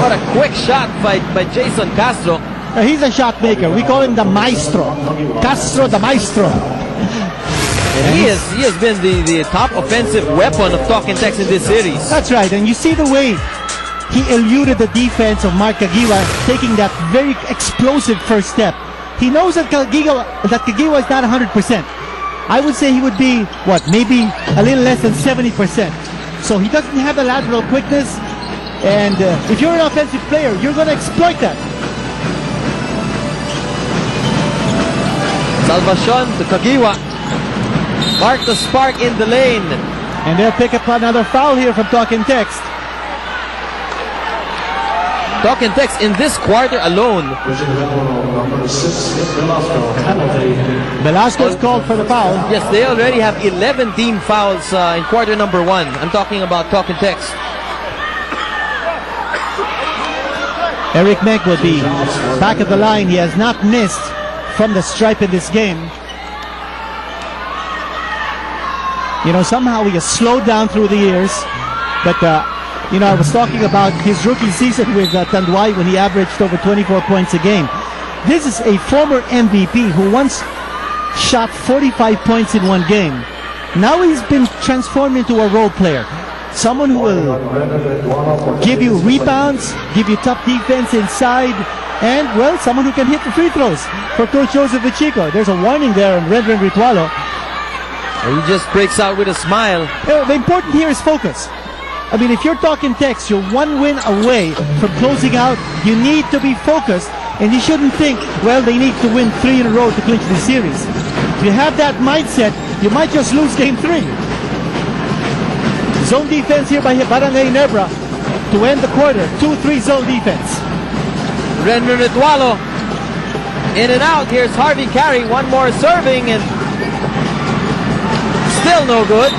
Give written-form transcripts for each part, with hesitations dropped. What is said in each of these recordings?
What a quick shot by Jason Castro. He's a shot maker. We call him the maestro. Castro the maestro. And he has been the top offensive weapon of Talking Tex in this series. That's right. And you see the way he eluded the defense of Mark Kagiwa, taking that very explosive first step. He knows that Kagiwa is not 100%. I would say he would be, what, maybe a little less than 70%. So he doesn't have the lateral quickness. And if you're an offensive player, you're going to exploit that. Salvacion to Kagiwa. Mark the spark in the lane. And they'll pick up another foul here from Talking Tex. Talking Tex in this quarter alone. Velasco's called for the foul. Yes, they already have 11 team fouls in quarter number 1. I'm talking about Talking Tex. Eric Mek will be back at the line. He has not missed from the stripe in this game. You know, somehow he has slowed down through the years. But, you know, I was talking about his rookie season with Tanduay when he averaged over 24 points a game. This is a former MVP who once shot 45 points in one game. Now he's been transformed into a role player. Someone who will give you rebounds, give you tough defense inside, and, well, someone who can hit the free throws for Coach Joseph Vichico. There's a warning there on Redren Ritualo. He just breaks out with a smile. The important here is focus. I mean, if you're Talking Tex, you're one win away from closing out. You need to be focused, and you shouldn't think, well, they need to win 3 in a row to clinch the series. If you have that mindset, you might just lose game 3. Zone defense here by Barangay Ginebra to end the quarter. 2-3 zone defense. Renner Ritualo in and out. Here's Harvey Carey. One more serving and still no good.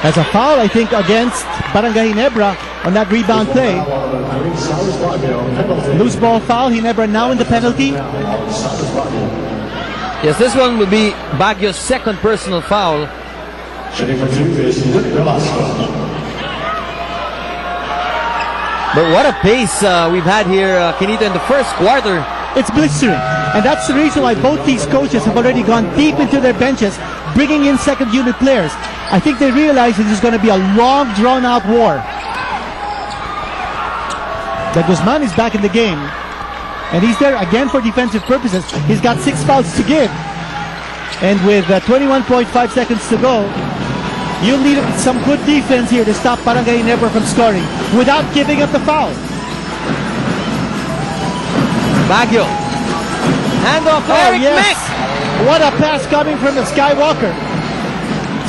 As a foul, I think, against Barangay Ginebra on that rebound play. Loose ball foul. Ginebra now in the penalty. Yes, this one will be Baguio's second personal foul. But what a pace we've had here, Kinito, in the first quarter. It's blistering. And that's the reason why both these coaches have already gone deep into their benches, bringing in second unit players. I think they realize this is going to be a long, drawn-out war. The Guzman is back in the game. And he's there again for defensive purposes. He's got 6 fouls to give. And with 21.5 seconds to go, you'll need some good defense here to stop Barangay Ginebra from scoring without giving up the foul. Baguio. Handoff to Eric Mek. What a pass coming from the Skywalker.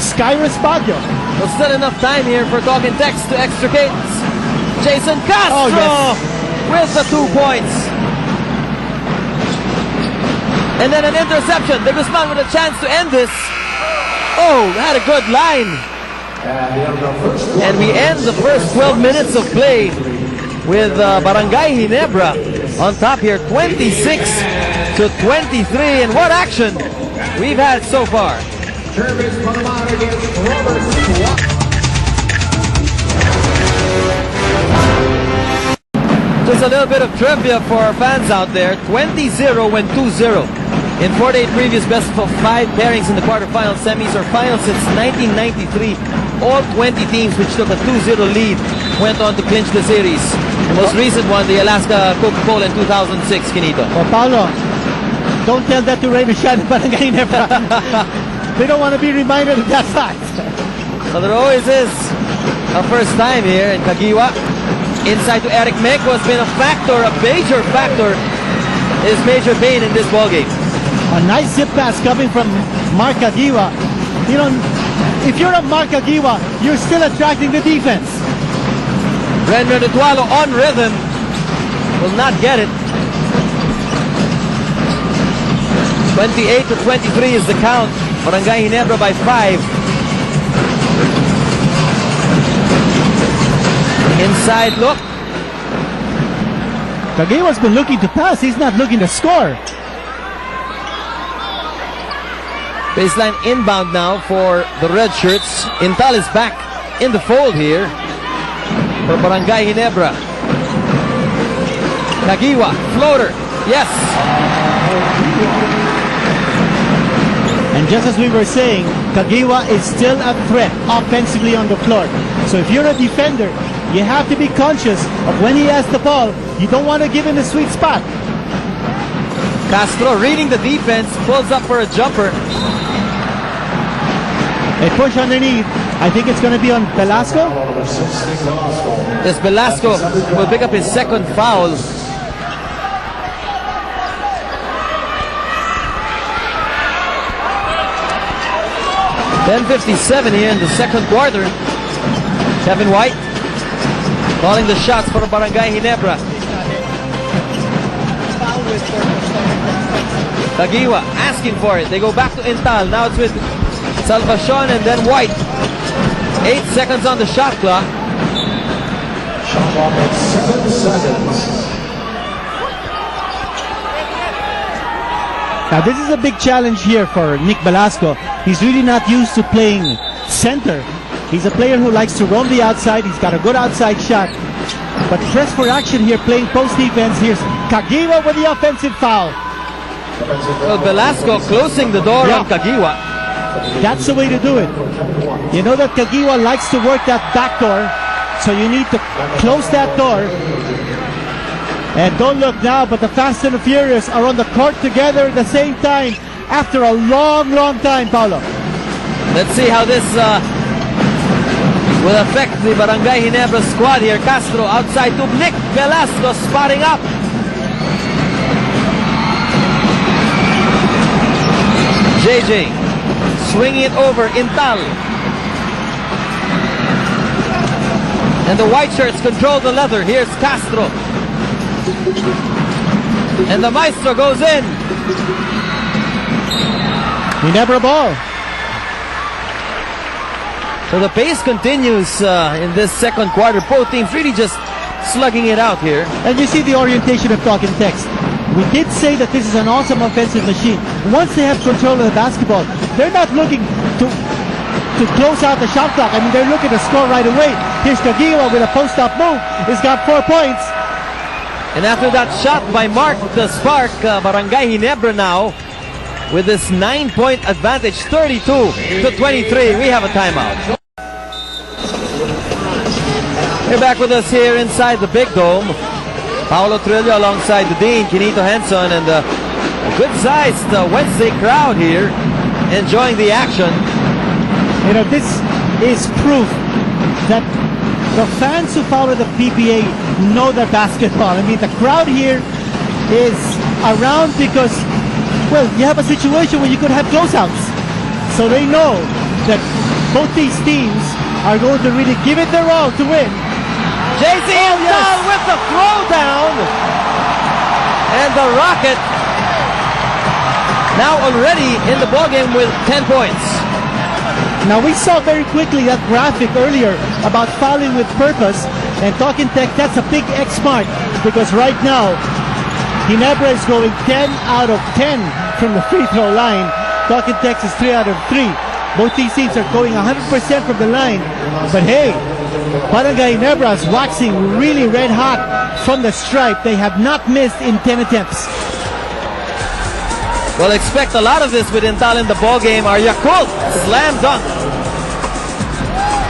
Skyrus Baguio. There's still enough time here for Talking Tex to extricate Jason Castro with the 2 points. And then an interception. The Guzman with a chance to end this. Oh, had a good line. And we end the first 12 minutes of play with Barangay Ginebra on top here, 26-23. And what action we've had so far. Just a little bit of trivia for our fans out there. 20-0 went 2-0. In 48 previous best of 5 pairings in the quarterfinals, semis, or finals since 1993, all 20 teams which took a 2-0 lead went on to clinch the series. The most recent one, the Alaska Coca-Cola in 2006, Kinito. Well, Paulo, don't tell that to Ray Michelle and Barangay Ginebra. They don't want to be reminded of that fact. So there always is a first time here in Kagiwa. Inside to Eric Mek, who has been a factor, a major factor, is Major Payne in this ballgame. A nice zip pass coming from Mark Kagiwa. You know, if you're a Mark Kagiwa, you're still attracting the defense. Renner Ritualo on rhythm. Will not get it. 28-23 is the count. Barangay Ginebra by 5. Inside look. Kagiwa's been looking to pass. He's not looking to score. Baseline inbound now for the red shirts. Intal is back in the fold here. for Barangay Ginebra. Kagiwa, floater, yes. And just as we were saying, Kagiwa is still a threat offensively on the floor. So if you're a defender, you have to be conscious of when he has the ball. You don't want to give him the sweet spot. Castro reading the defense, pulls up for a jumper. A push underneath. I think it's going to be on Velasco. Yes, Velasco will pick up his second foul. .57 here in the second quarter. Kevin White calling the shots for Barangay Ginebra. Kagiwa asking for it. They go back to Intal. Now it's with Salvacion and then White. 8 seconds on the shot clock. Shot clock at 7 seconds. Now this is a big challenge here for Nick Velasco. He's really not used to playing center. He's a player who likes to roam the outside. He's got a good outside shot. But press for action here, playing post defense. Here's Kagiwa with the offensive foul. Well, Velasco closing the door on Kagiwa. That's the way to do it. You know that Kagiwa likes to work that back door, so you need to close that door. And don't look now, but the Fast and the Furious are on the court together at the same time after a long, long time, Paulo. Let's see how this will affect the Barangay Ginebra squad here. Castro outside to Nick Velasco spotting up. JJ swinging it over Intal. And the white shirts control the leather. Here's Castro. And the Maestro goes in. Ginebra ball. So the pace continues in this second quarter. Both teams really just slugging it out here. And you see the orientation of Talking Text. We did say that this is an awesome offensive machine. Once they have control of the basketball, they're not looking to close out the shot clock. I mean, they're looking to score right away. Here's Kagiwa with a post-up move. He's got 4 points. And after that shot by Mark the Spark, Barangay Ginebra now with this 9-point advantage, 32-23. We have a timeout. You're back with us here inside the Big Dome. Paolo Trillo alongside the Dean, Quinito Henson, and a good-sized Wednesday crowd here enjoying the action. You know, this is proof that the fans who follow the PBA know their basketball. I mean, the crowd here is around because, well, you have a situation where you could have closeouts. So they know that both these teams are going to really give it their all to win. JC Intal with the throwdown. And the Rocket now already in the ballgame with 10 points. Now we saw very quickly that graphic earlier about fouling with purpose, and Talking Tech, that's a big X mark because right now Ginebra is going 10 out of 10 from the free throw line. Talking Tech is 3 out of 3. Both these teams are going 100% from the line. But hey, Barangay Ginebra is waxing really red hot from the stripe. They have not missed in 10 attempts. Well, expect a lot of this with Intal in the ballgame. Our Yakult slam dunk.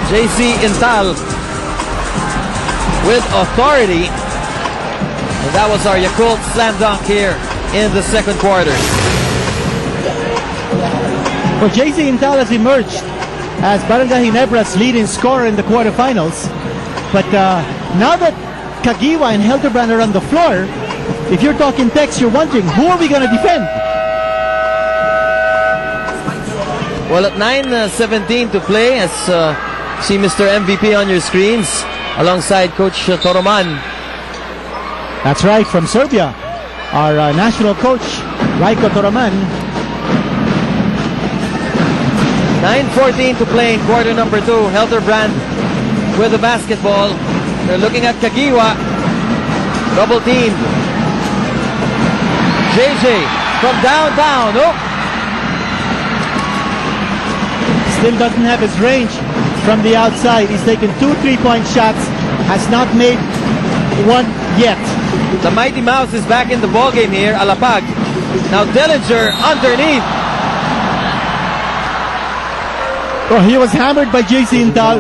JC Intal with authority. And that was our Yakult slam dunk here in the second quarter. Well, JC Intal has emerged as Barangay Ginebra's leading scorer in the quarterfinals. But now that Kagiwa and Hildebrand are on the floor, if you're Talking Text, you're wondering, who are we going to defend? Well, at 9:17 to play, as see Mr. MVP on your screens, alongside Coach Toroman. That's right, from Serbia, our national coach, Rajko Toroman. 9:14 to play in quarter number 2. Hildebrand with the basketball. They're looking at Kagiwa. Double teamed. JJ from downtown. Oh! Still doesn't have his range from the outside. He's taken 2 3-point shots. has not made one yet. The Mighty Mouse is back in the ballgame here, Alapag. Now Dillinger underneath. Oh, he was hammered by JC Intal.